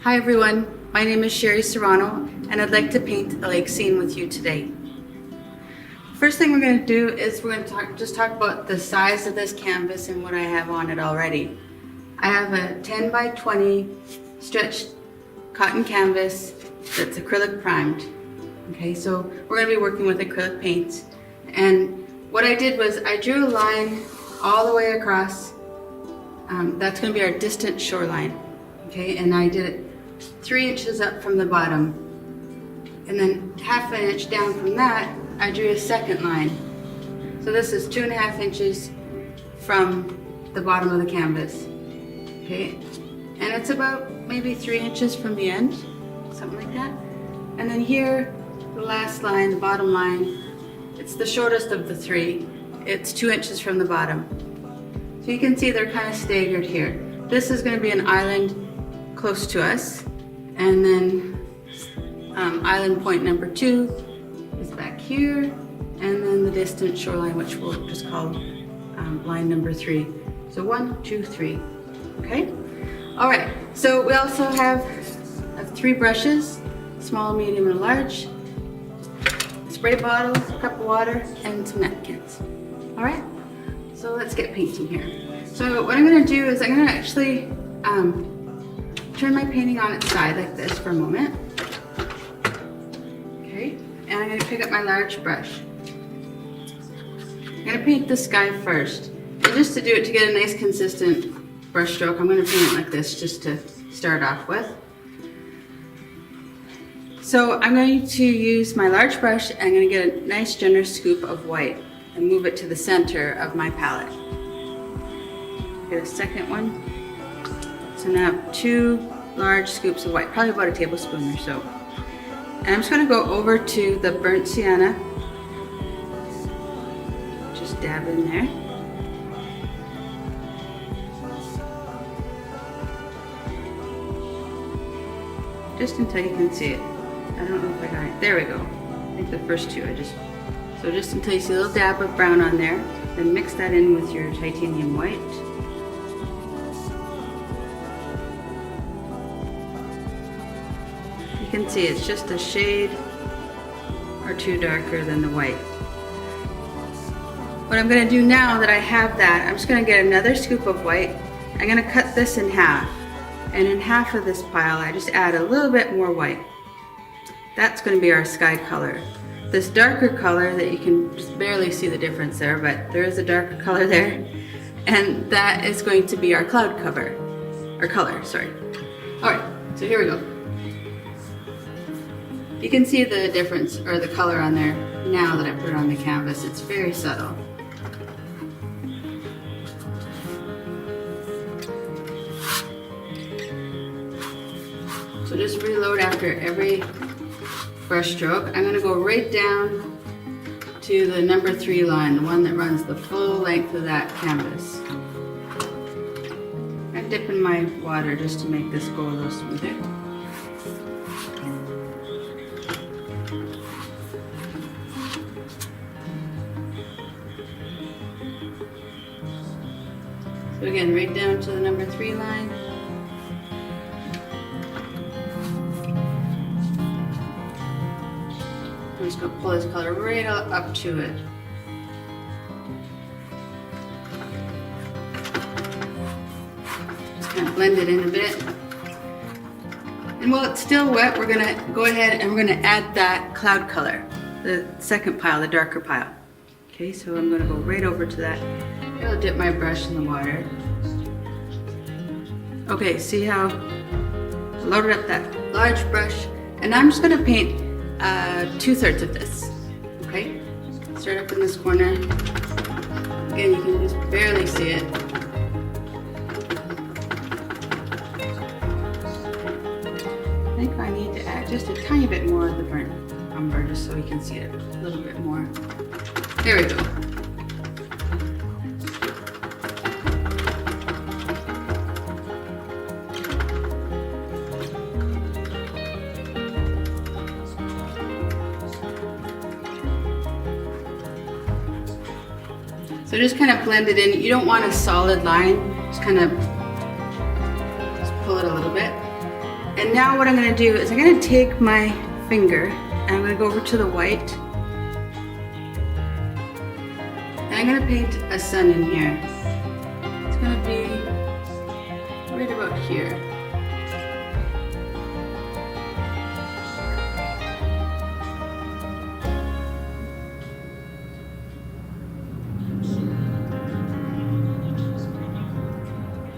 Hi everyone, my name is Cherie Serrano and I'd like to paint a lake scene with you today. First thing we're going to do is we're going to talk about the size of this canvas and what I have on it already. I have a 10 by 20 stretched cotton canvas that's acrylic primed. Okay, so we're going to be working with acrylic paint, and what I did was I drew a line all the way across. That's going to be our distant shoreline. Okay, and I did it 3 inches up from the bottom, and then half an inch down from that I drew a second line. So this is 2.5 inches from the bottom of the canvas. Okay, and it's about maybe 3 inches from the end, something like that. And then here, the last line, the bottom line, it's the shortest of the three. It's 2 inches from the bottom. So you can see they're kind of staggered here. This is going to be an island close to us, and then island point number 2 is back here, and then the distant shoreline, which we'll just call line number 3. So 1, 2, 3. Okay. All right. So we also have 3 brushes, small, medium, and large. Spray bottle, a cup of water, and some napkins. All right. So let's get painting here. So what I'm going to do is I'm going to actually turn my painting on its side like this for a moment. Okay, and I'm going to pick up my large brush. I'm going to paint the sky first. And just to do it, to get a nice consistent brush stroke, I'm going to paint it like this just to start off with. So I'm going to use my large brush and I'm going to get a nice generous scoop of white and move it to the center of my palette. Get a second one. So now I have 2 large scoops of white, probably about a tablespoon or so. And I'm just going to go over to the burnt sienna. Just dab in there. Just until you can see it. I don't know if I got it. There we go. I think the first 2 so just until you see a little dab of brown on there, then mix that in with your titanium white. You can see it's just a shade or 2 darker than the white. What I'm going to do now that I have that, I'm just going to get another scoop of white. I'm going to cut this in half, and in half of this pile I just add a little bit more white. That's going to be our sky color. This darker color that you can just barely see the difference there, but there is a darker color there, and that is going to be our cloud cover, or color, sorry. Alright, so here we go. You can see the difference, or the color on there, now that I put it on the canvas. It's very subtle. So just reload after every brush stroke. I'm going to go right down to the number 3 line, the one that runs the full length of that canvas. I'm dipping my water just to make this go a little smoother. So again, right down to the number 3 line. I'm just going to pull this color right up to it. Just kind of blend it in a bit. And while it's still wet, we're going to go ahead and we're going to add that cloud color, the second pile, the darker pile. Okay, so I'm going to go right over to that. I'll dip my brush in the water. Okay, see how I loaded up that large brush, and I'm just going to paint 2/3 of this. Okay, start up in this corner. Again, you can just barely see it. I think I need to add just a tiny bit more of the burnt umber just so we can see it a little bit more. There we go. So just kind of blend it in. You don't want a solid line, just kind of just pull it a little bit. And now what I'm going to do is I'm going to take my finger and I'm going to go over to the white. And I'm going to paint a sun in here. It's going to be right about here.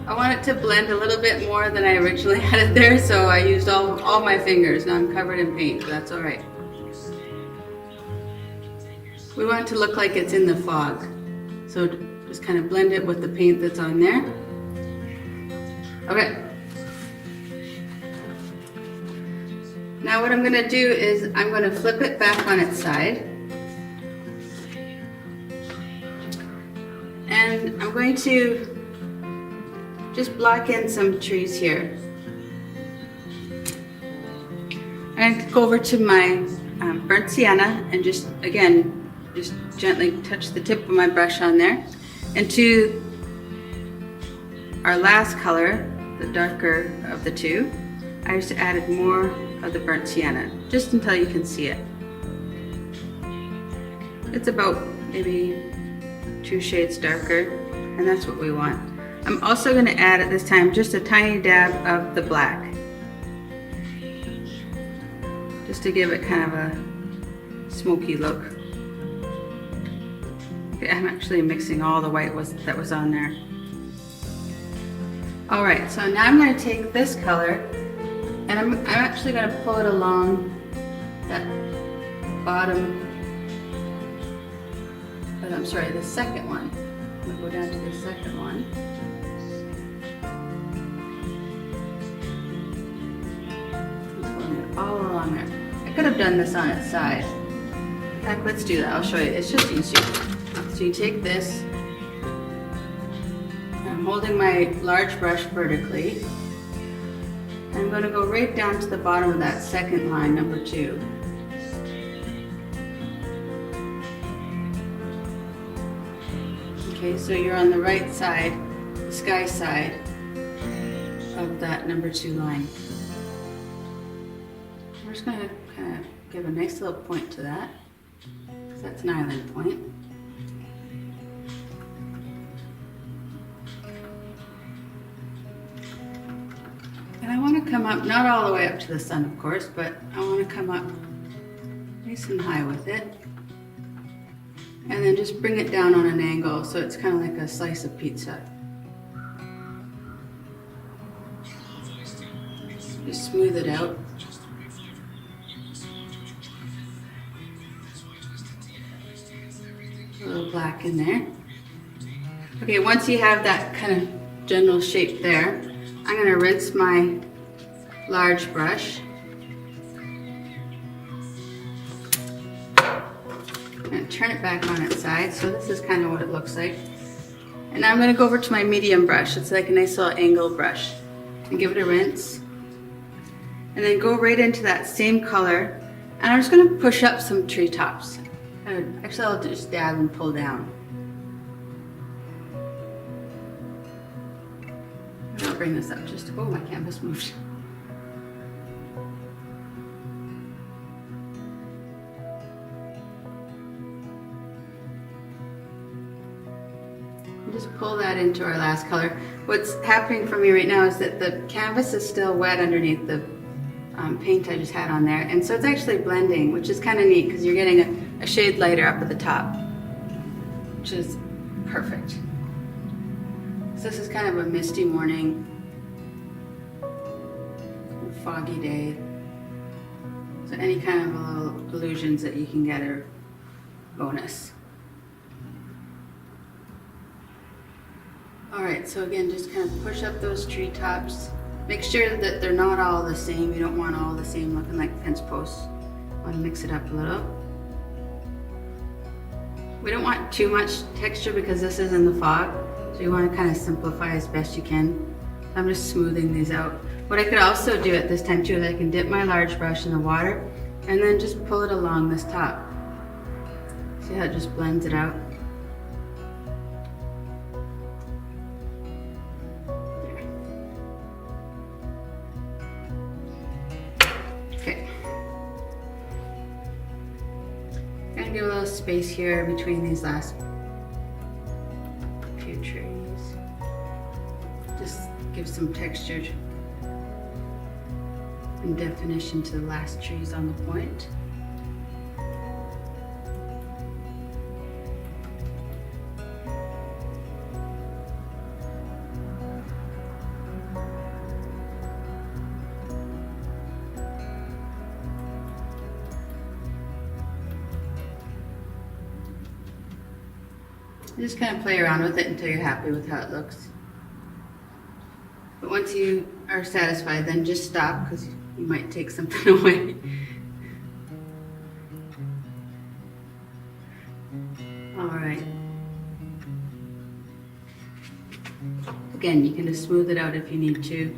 I want it to blend a little bit more than I originally had it there, so I used all my fingers. Now I'm covered in paint, but that's all right. We want it to look like it's in the fog. So just kind of blend it with the paint that's on there. Okay. Now what I'm going to do is I'm going to flip it back on its side. And I'm going to just block in some trees here. I'm going to go over to my burnt sienna and just gently touch the tip of my brush on there. And to our last color, the darker of the two, I just added more of the burnt sienna, just until you can see it. It's about maybe 2 shades darker, and that's what we want. I'm also going to add at this time just a tiny dab of the black, just to give it kind of a smoky look. Okay, I'm actually mixing all the white that was on there. Alright, so now I'm going to take this color and I'm actually going to pull it along that bottom, the second one. I'm going to go down to the second one. All along there. I could have done this on its side. In fact, let's do that. I'll show you. It's just easier. So you take this. I'm holding my large brush vertically. I'm going to go right down to the bottom of that second line, number 2. Okay, so you're on the right side, the sky side of that number 2 line. We're just going to kind of give a nice little point to that, because that's an island point. And I want to come up, not all the way up to the sun of course, but I want to come up nice and high with it. And then just bring it down on an angle so it's kind of like a slice of pizza. Just smooth it out. A little black in there. Okay, once you have that kind of general shape there, I'm going to rinse my large brush. I'm going to turn it back on its side, so this is kind of what it looks like. And now I'm going to go over to my medium brush. It's like a nice little angle brush. And give it a rinse. And then go right into that same color. And I'm just going to push up some treetops. Actually, I'll just dab and pull down. I'll bring this up just, oh, my canvas moved. Just pull that into our last color. What's happening for me right now is that the canvas is still wet underneath the paint I just had on there, and so it's actually blending, which is kind of neat because you're getting a shade lighter up at the top, which is perfect. So this is kind of a misty morning, a foggy day, so any kind of little illusions that you can get are bonus. Alright, so again, just kind of push up those treetops. Make sure that they're not all the same. You don't want all the same looking like fence posts. You want to mix it up a little. We don't want too much texture because this is in the fog, so you want to kind of simplify as best you can. I'm just smoothing these out. What I could also do at this time too is I can dip my large brush in the water and then just pull it along this top. See how it just blends it out? space here between these last few trees. Just give some texture and definition to the last trees on the point. Just kind of play around with it until you're happy with how it looks. But once you are satisfied, then just stop, because you might take something away. All right. Again, you can just smooth it out if you need to.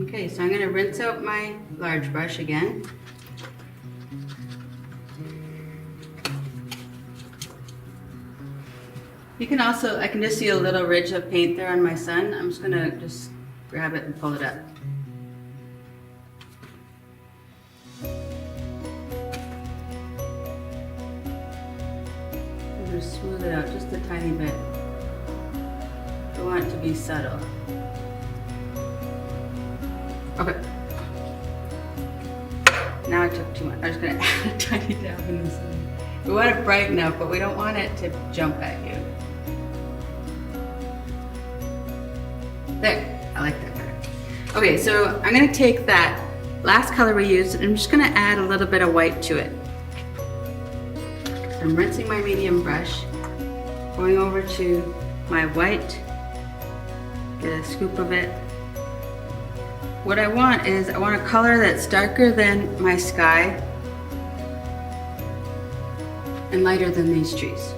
Okay, so I'm going to rinse out my large brush again. You can also, I can just see a little ridge of paint there on my sun. I'm just gonna just grab it and pull it up. I'm gonna smooth it out just a tiny bit. I want it to be subtle. Okay. Now I took too much. I'm just gonna add a tiny dab in the sun. We want it bright enough, but we don't want it to jump at you. There, I like that better. Okay, so I'm gonna take that last color we used and I'm just gonna add a little bit of white to it. So I'm rinsing my medium brush, going over to my white, get a scoop of it. What I want is, I want a color that's darker than my sky and lighter than these trees.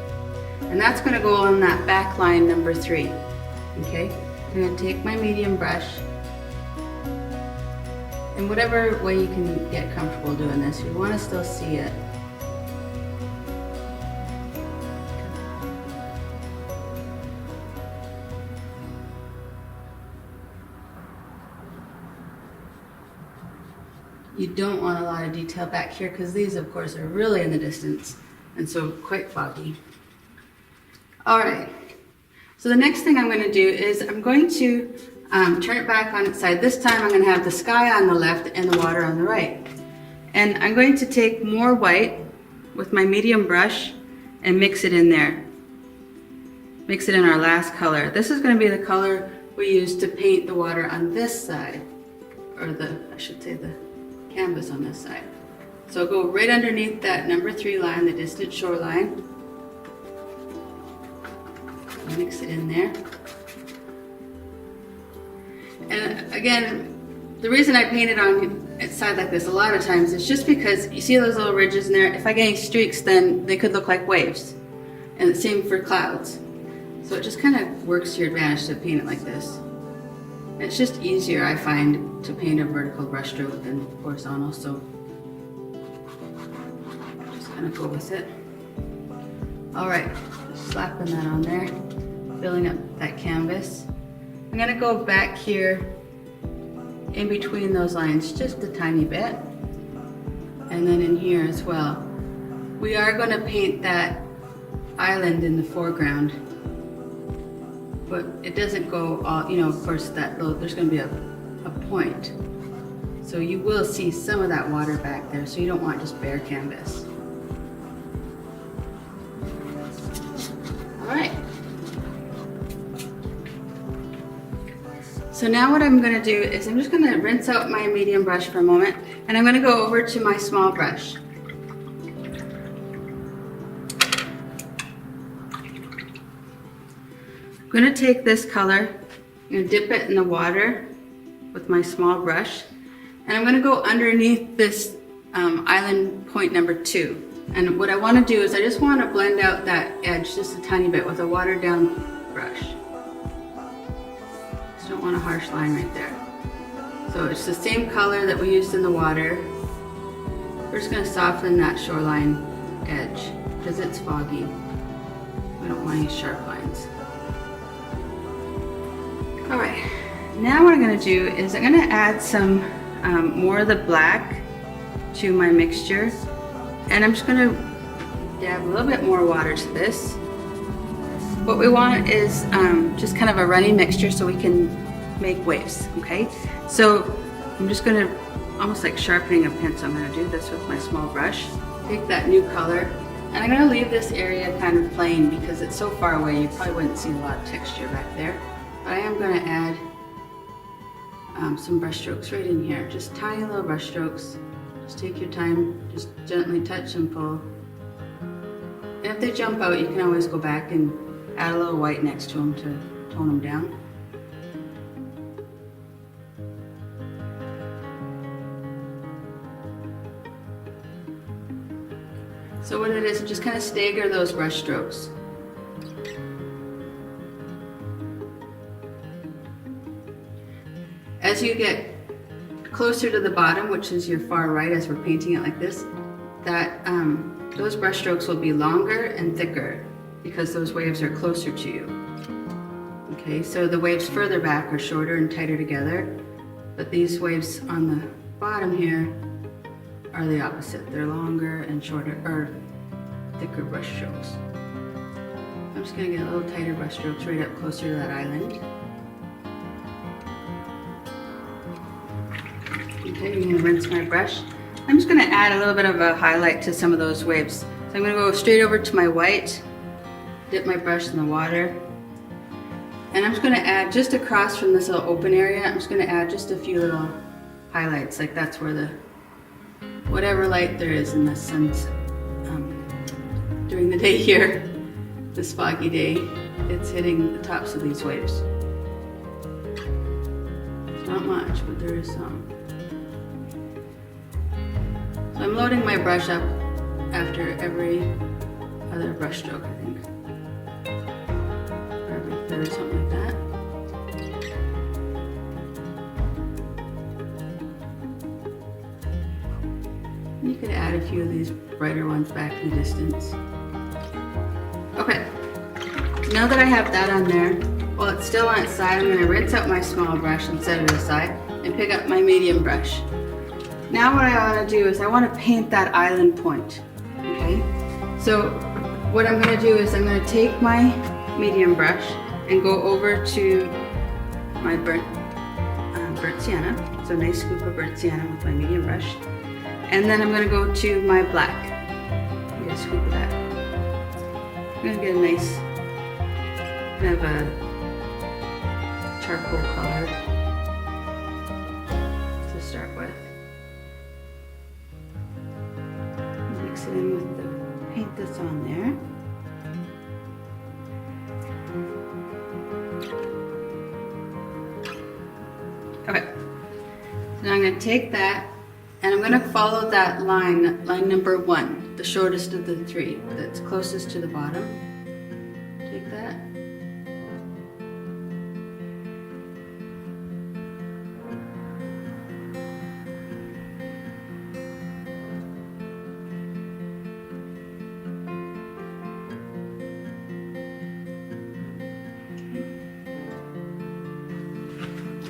And that's gonna go on that back line number 3, okay? I'm going to take my medium brush, and whatever way you can get comfortable doing this, you want to still see it. You don't want a lot of detail back here because these of course are really in the distance and so quite foggy. All right. So the next thing I'm going to do is I'm going to turn it back on its side. This time I'm going to have the sky on the left and the water on the right. And I'm going to take more white with my medium brush and mix it in there. Mix it in our last color. This is going to be the color we use to paint the water on this side, or I should say the canvas on this side. So go right underneath that number 3 line, the distant shoreline. Mix it in there. And again, the reason I paint it on its side like this a lot of times is just because you see those little ridges in there. If I get any streaks, then they could look like waves. And the same for clouds. So it just kind of works to your advantage to paint it like this. It's just easier, I find, to paint a vertical brushstroke than horizontal, so just kind of go with it. All right, just slapping that on there, filling up that canvas. I'm gonna go back here in between those lines just a tiny bit, and then in here as well. We are gonna paint that island in the foreground, but it doesn't go all, you know, of course there's gonna be a point. So you will see some of that water back there, so you don't want just bare canvas. All right. So now what I'm gonna do is I'm just gonna rinse out my medium brush for a moment, and I'm gonna go over to my small brush. I'm gonna take this color, I'm gonna dip it in the water with my small brush, and I'm gonna go underneath this island point number 2. And what I wanna do is I just wanna blend out that edge just a tiny bit with a watered down brush. Just don't want a harsh line right there. So it's the same color that we used in the water. We're just gonna soften that shoreline edge because it's foggy. We don't want any sharp lines. All right, now what I'm gonna do is I'm gonna add some more of the black to my mixture, and I'm just gonna to add a little bit more water to this. What we want is just kind of a runny mixture so we can make waves, okay? So I'm just gonna, almost like sharpening a pencil, I'm gonna do this with my small brush. Take that new color, and I'm gonna leave this area kind of plain because it's so far away you probably wouldn't see a lot of texture back there. But I am gonna add some brush strokes right in here, just tiny little brush strokes. Just take your time, just gently touch and pull. And if they jump out, you can always go back and add a little white next to them to tone them down. So what it is, just kind of stagger those brush strokes. As you get closer to the bottom, which is your far right as we're painting it like this, that those brush strokes will be longer and thicker because those waves are closer to you. Okay, so the waves further back are shorter and tighter together, but these waves on the bottom here are the opposite. They're longer and shorter, or thicker brush strokes. I'm just gonna get a little tighter brush strokes right up closer to that island. Okay, I'm gonna rinse my brush. I'm just gonna add a little bit of a highlight to some of those waves. So I'm gonna go straight over to my white, dip my brush in the water, and I'm just gonna add just across from this little open area, I'm just gonna add just a few little highlights, like that's where the, whatever light there is in the sun's, during the day here, this foggy day, it's hitting the tops of these waves. It's not much, but there is some. So I'm loading my brush up after every other brush stroke, I think. Or every third, something like that. You could add a few of these brighter ones back in the distance. Okay, now that I have that on there, while it's still on its side, I'm going to rinse out my small brush and set it aside and pick up my medium brush. Now what I want to do is I want to paint that island point, okay? So what I'm going to do is I'm going to take my medium brush and go over to my burnt sienna. So a nice scoop of burnt sienna with my medium brush. And then I'm going to go to my black. Get a scoop of that. I'm going to get a nice kind of a charcoal color to start with. Mix it in with the paint that's on there. Okay, so now I'm going to take that and I'm going to follow that line, line number 1, the shortest of the 3, that's closest to the bottom. Take that.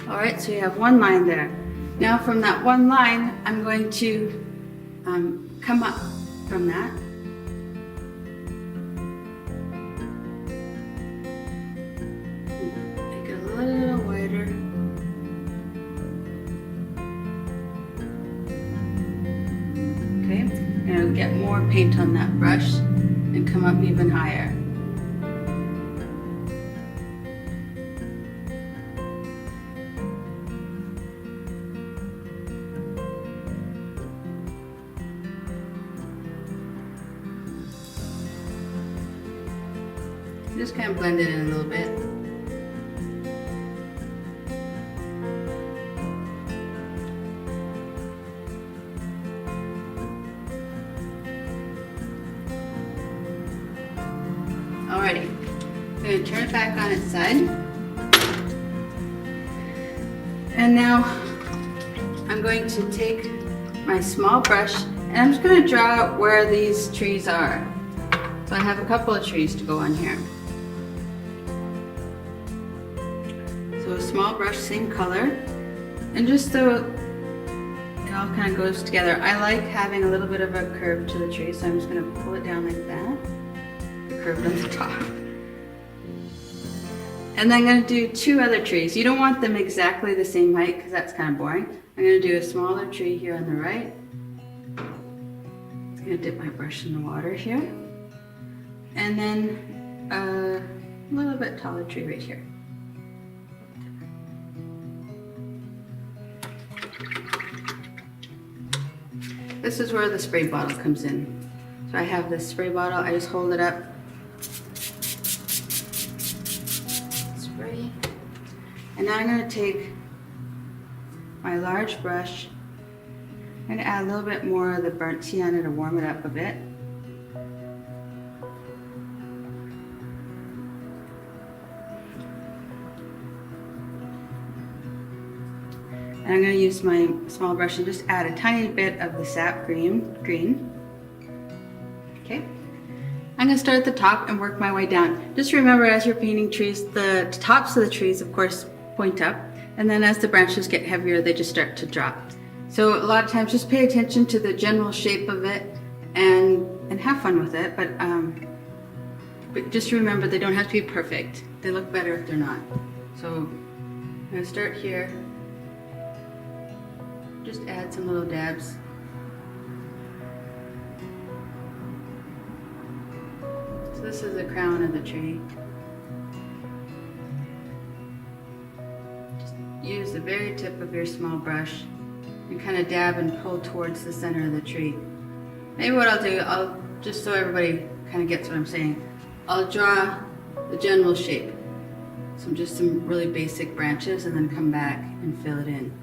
All right, so you have one line there. Now from that one line, I'm going to come up from that. Make it a little wider. Okay, and I'll get more paint on that brush and come up even higher. Just kind of blend it in a little bit. Alrighty, I'm going to turn it back on its side. And now I'm going to take my small brush and I'm just going to draw out where these trees are. So I have a couple of trees to go on here. So a small brush, same color, and just so it all kind of goes together. I like having a little bit of a curve to the tree, so I'm just going to pull it down like that. Curved on the top. And then I'm going to do 2 other trees. You don't want them exactly the same height because that's kind of boring. I'm going to do a smaller tree here on the right. I'm going to dip my brush in the water here. And then a little bit taller tree right here. This is where the spray bottle comes in. So I have this spray bottle, I just hold it up. Spray. And now I'm going to take my large brush. I'm going to add a little bit more of the burnt sienna to warm it up a bit. And I'm going to use my small brush and just add a tiny bit of the Sap Green. Okay. I'm going to start at the top and work my way down. Just remember, as you're painting trees, the tops of the trees, of course, point up. And then as the branches get heavier, they just start to drop. So a lot of times, just pay attention to the general shape of it and have fun with it. But just remember, they don't have to be perfect. They look better if they're not. So I'm going to start here. Just add some little dabs. So this is the crown of the tree. Just use the very tip of your small brush and kind of dab and pull towards the center of the tree. Maybe what I'll do, just so everybody kind of gets what I'm saying, I'll draw the general shape. Just some really basic branches and then come back and fill it in.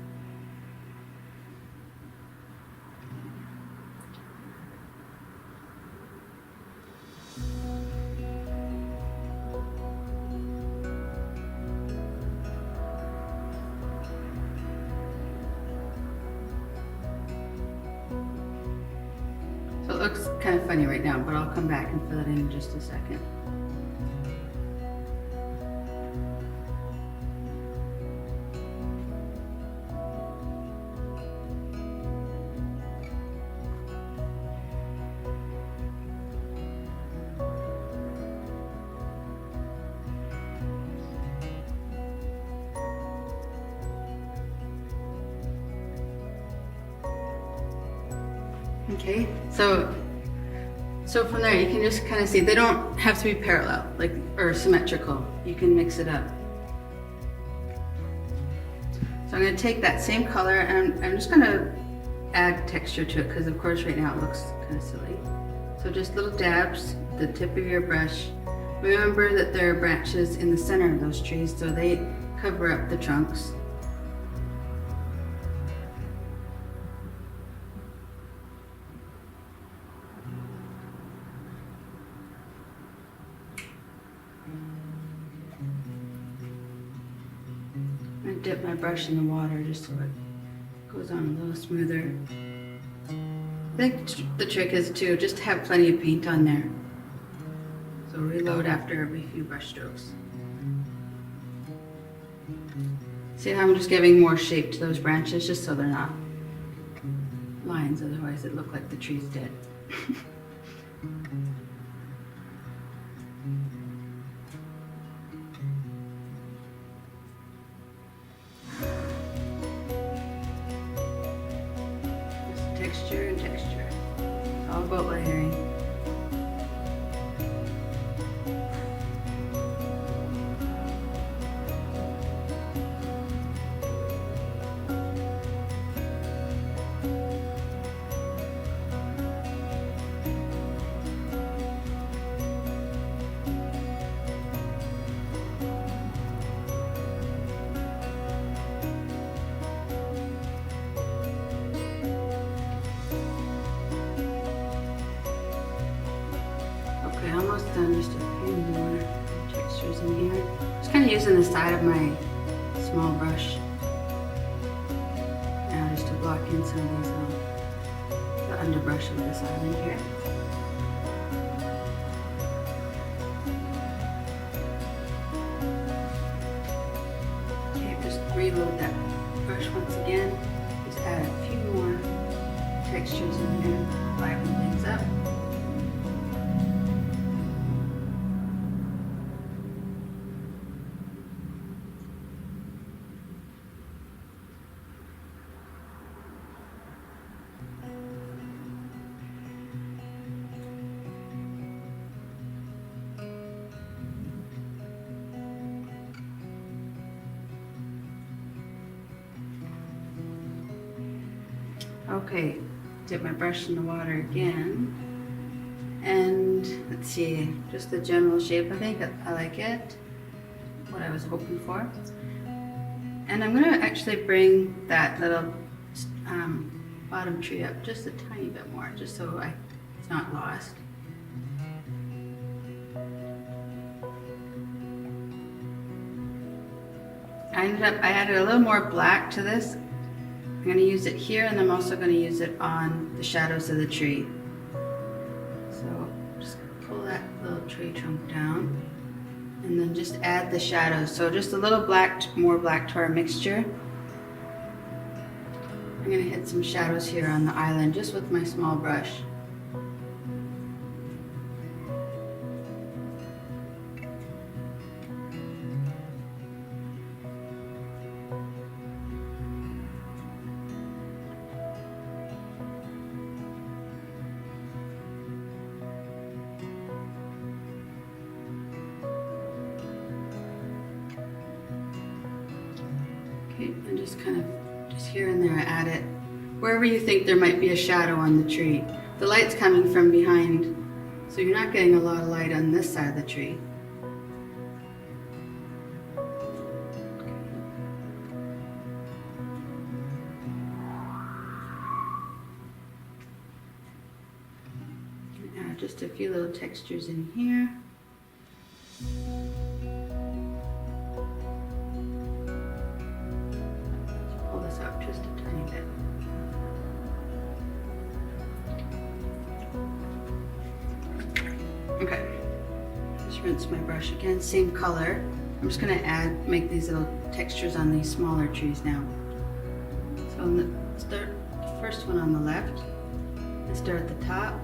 So it looks kind of funny right now, but I'll come back and fill it in just a second. Okay, so from there you can just kind of see they don't have to be parallel, or symmetrical. You can mix it up. So I'm going to take that same color and I'm just going to add texture to it because of course right now it looks kind of silly. So just little dabs, the tip of your brush. Remember that there are branches in the center of those trees, so they cover up the trunks. I dip my brush in the water just so it goes on a little smoother. I think the trick is to just have plenty of paint on there. So reload after every few brush strokes. See how I'm just giving more shape to those branches just so they're not lines, otherwise it looked like the tree's dead. Texture and texture. It's all about layering. Okay, almost done. Just a few more textures in here. Just kind of using the side of my small brush now just to block in some of these the underbrush of this island here. Okay, just reload that brush once again. Just add a few more. textures in here, liven things up. Okay, dip my brush in the water again, and let's see, just the general shape. I think I like it, what I was hoping for. And I'm gonna actually bring that little bottom tree up just a tiny bit more, just so it's not lost. I added a little more black to this. I'm going to use it here, and I'm also going to use it on the shadows of the tree. So just pull that little tree trunk down, and then just add the shadows. So just a little more black to our mixture. I'm going to hit some shadows here on the island just with my small brush. And just kind of, just here and there, add it wherever you think there might be a shadow on the tree. The light's coming from behind, so you're not getting a lot of light on this side of the tree. Add just a few little textures in here. Just a tiny bit. Okay, just rinse my brush again, same color. I'm just going to make these little textures on these smaller trees now. So start the first one on the left, and start at the top.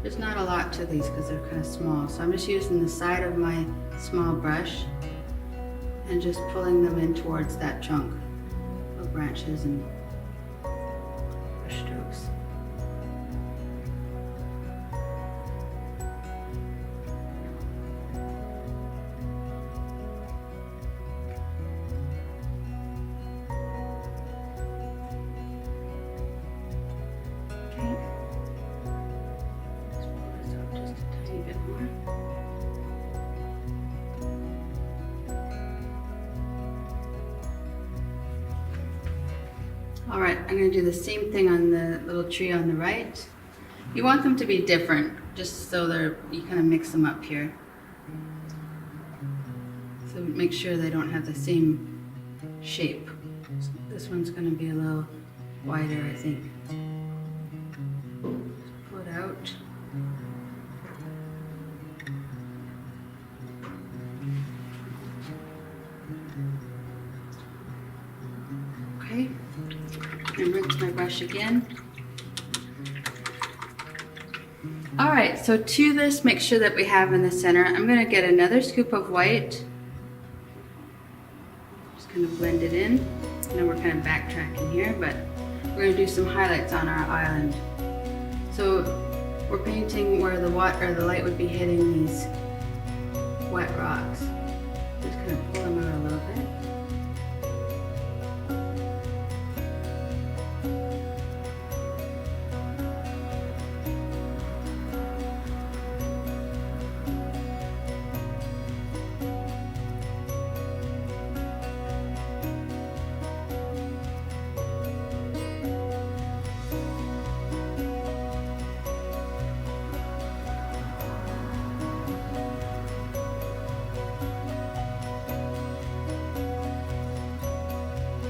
There's not a lot to these because they're kind of small, so I'm just using the side of my small brush and just pulling them in towards that trunk of branches and brush strokes. Okay. Let's pull this up just a tiny bit more. All right, I'm going to do the same thing on the little tree on the right. You want them to be different, just so you kind of mix them up here. So make sure they don't have the same shape. So this one's going to be a little wider, I think. Just pull it out. Okay. And rinse my brush again. All right, so to this, make sure that we have in the center, I'm going to get another scoop of white. Just kind of blend it in. I know we're kind of backtracking here, but we're going to do some highlights on our island. So we're painting where the light would be hitting these wet rocks. Just kind of pull them out a little bit.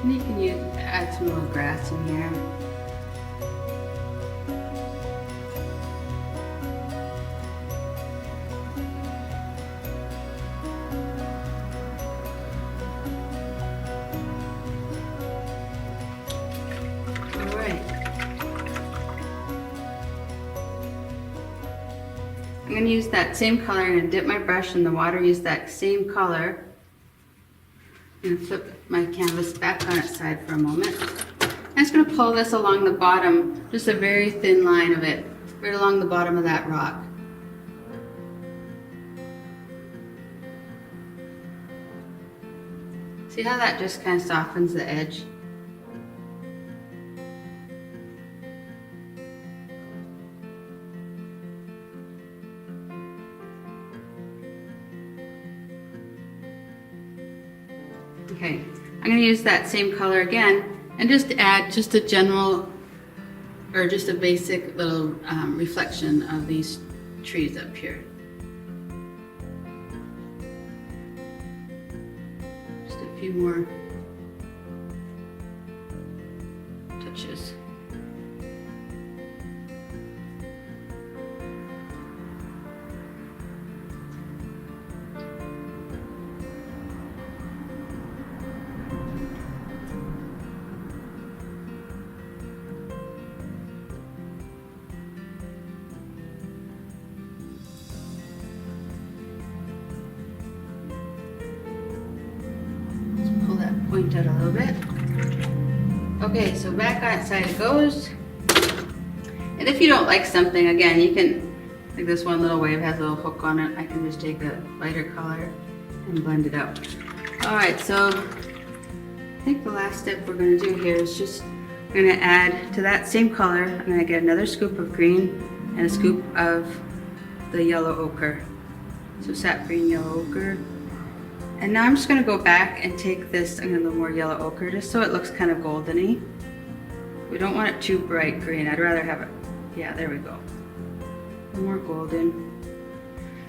And you can add some little grass in here. I'm going to use that same color. I'm going to dip my brush in the water, use that same color. I'm going to flip my canvas back on its side for a moment. I'm just going to pull this along the bottom, just a very thin line of it, right along the bottom of that rock. See how that just kind of softens the edge? Okay, I'm going to use that same color again and just add just a general, or just a basic little reflection of these trees up here. Just a few more touches. Point out a little bit. Okay, so back outside it goes. And if you don't like something, again, you can, like this one little wave has a little hook on it. I can just take a lighter color and blend it out. All right, so I think the last step we're going to do here is just, we're going to add to that same color, I'm going to get another scoop of green and a scoop of the yellow ochre. So sap green, yellow ochre. And now I'm just going to go back and take this, I'm going to go more yellow ochre just so it looks kind of goldeny. We don't want it too bright green. I'd rather have it, yeah, there we go. A little more golden.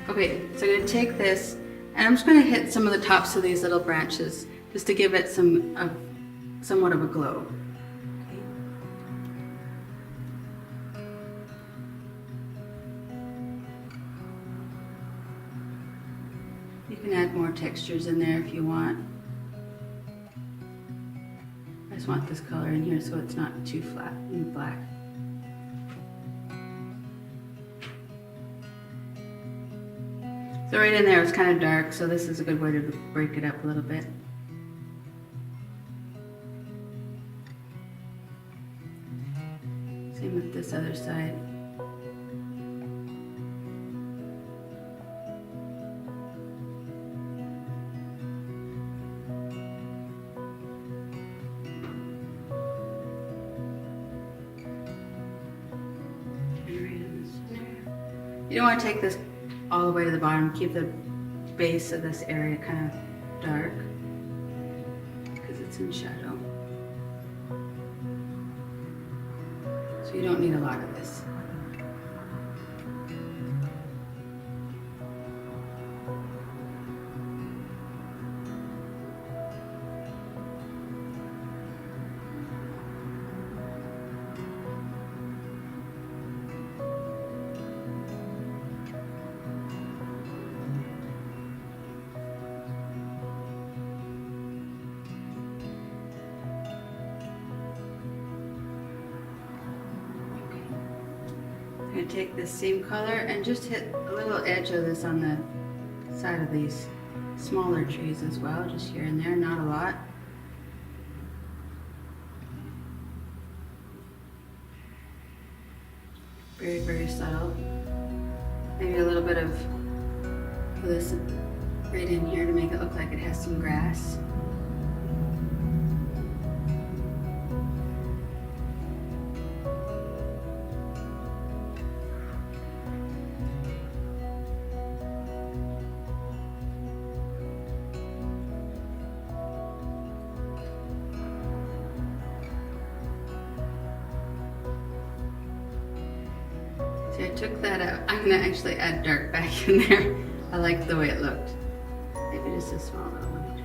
Okay, so I'm going to take this and I'm just going to hit some of the tops of these little branches just to give it somewhat of a glow. You can add more textures in there if you want. I just want this color in here so it's not too flat and black. So right in there it's kind of dark, so this is a good way to break it up a little bit. Same with this other side. You don't want to take this all the way to the bottom. Keep the base of this area kind of dark because it's in shadow. So you don't need a lot of this. I'm going to take this same color and just hit a little edge of this on the side of these smaller trees as well, just here and there, not a lot. Very, very subtle. Maybe a little bit of this right in here to make it look like it has some grass. See, I took that out. I'm going to actually add dark back in there. I like the way it looked. Maybe just a small little one.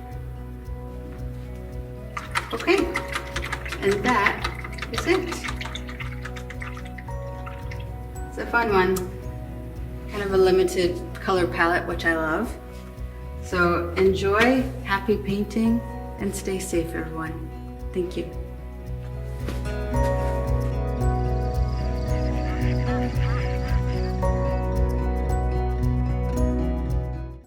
Okay, and that is it. It's a fun one. Kind of a limited color palette, which I love. So enjoy, happy painting, and stay safe, everyone. Thank you.